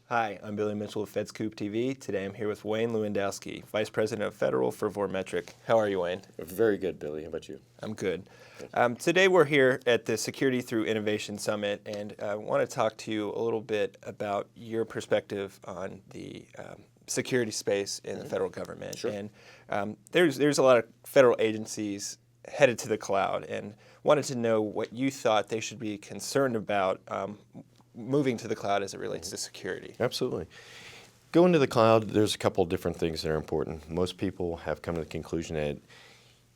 Hi, I'm Billy Mitchell of FedScoop TV. Today I'm here with Wayne Lewandowski, Vice President of Federal for Vormetric. How are you, Wayne? Very good, Billy. How about you? I'm good. Today we're here at the Security Through Innovation Summit, and I want to talk to you a little bit about your perspective on the security space in the federal government. Sure. And there's a lot of federal agencies headed to the cloud, and wanted to know what you thought they should be concerned about moving to the cloud as it relates to security. Absolutely. Going to the cloud, there's a couple of different things that are important. Most people have come to the conclusion that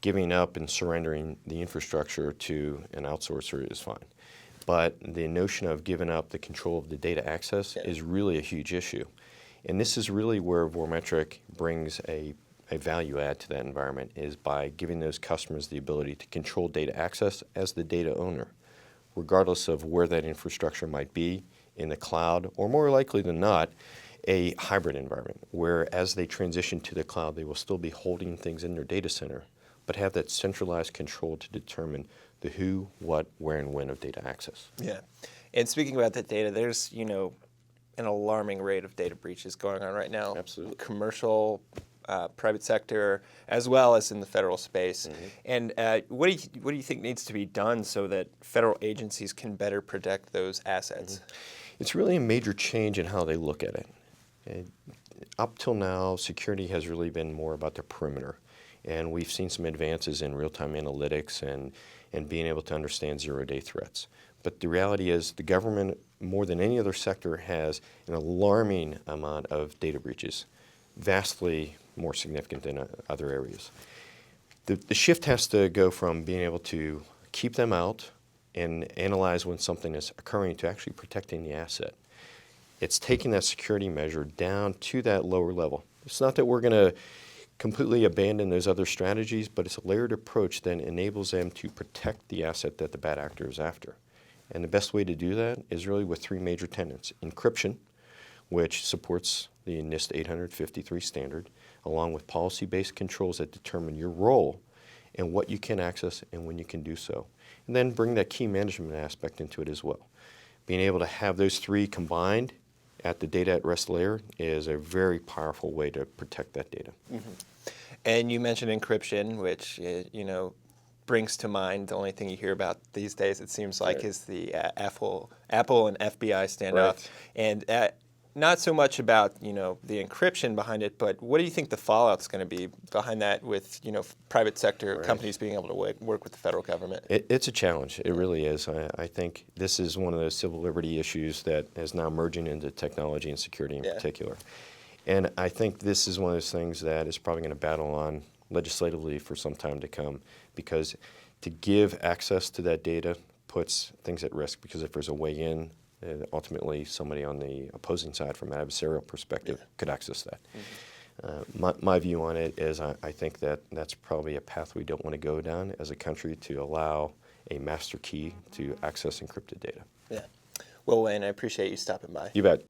giving up and surrendering the infrastructure to an outsourcer is fine. But the notion of giving up the control of the data access is really a huge issue. And this is really where Vormetric brings a value add to that environment, is by giving those customers the ability to control data access as the data owner, regardless of where that infrastructure might be, in the cloud, or more likely than not, a hybrid environment, where as they transition to the cloud, they will still be holding things in their data center, but have that centralized control to determine the who, what, where, and when of data access. Yeah. And speaking about that data, there's, an alarming rate of data breaches going on right now. Absolutely. Commercial, private sector, as well as in the federal space. And what do you think needs to be done so that federal agencies can better protect those assets? It's really a major change in how they look at it. Up till now, security has really been more about the perimeter. And we've seen some advances in real-time analytics and being able to understand zero-day threats. But the reality is the government, more than any other sector, has an alarming amount of data breaches, vastly more significant than other areas. The shift has to go from being able to keep them out and analyze when something is occurring to actually protecting the asset. It's taking that security measure down to that lower level. It's not that we're going to completely abandon those other strategies, but it's a layered approach that enables them to protect the asset that the bad actor is after. And the best way to do that is really with three major tenets: encryption, which supports the NIST 853 standard, along with policy-based controls that determine your role and what you can access and when you can do so. And then bring that key management aspect into it as well. Being able to have those three combined at the data at rest layer is a very powerful way to protect that data. And you mentioned encryption, which brings to mind the only thing you hear about these days, it seems like, is the Apple and FBI standoff. Right. And not so much about the encryption behind it, but what do you think the fallout's going to be behind that with private sector companies being able to work with the federal government? It's a challenge. It really is. I think this is one of those civil liberty issues that is now merging into technology and security in particular. And I think this is one of those things that is probably going to battle on legislatively for some time to come, because to give access to that data puts things at risk, because if there's a way in, ultimately somebody on the opposing side from an adversarial perspective could access that. My view on it is I think that that's probably a path we don't want to go down as a country, to allow a master key to access encrypted data. Yeah. Well, Wayne, I appreciate you stopping by. You bet.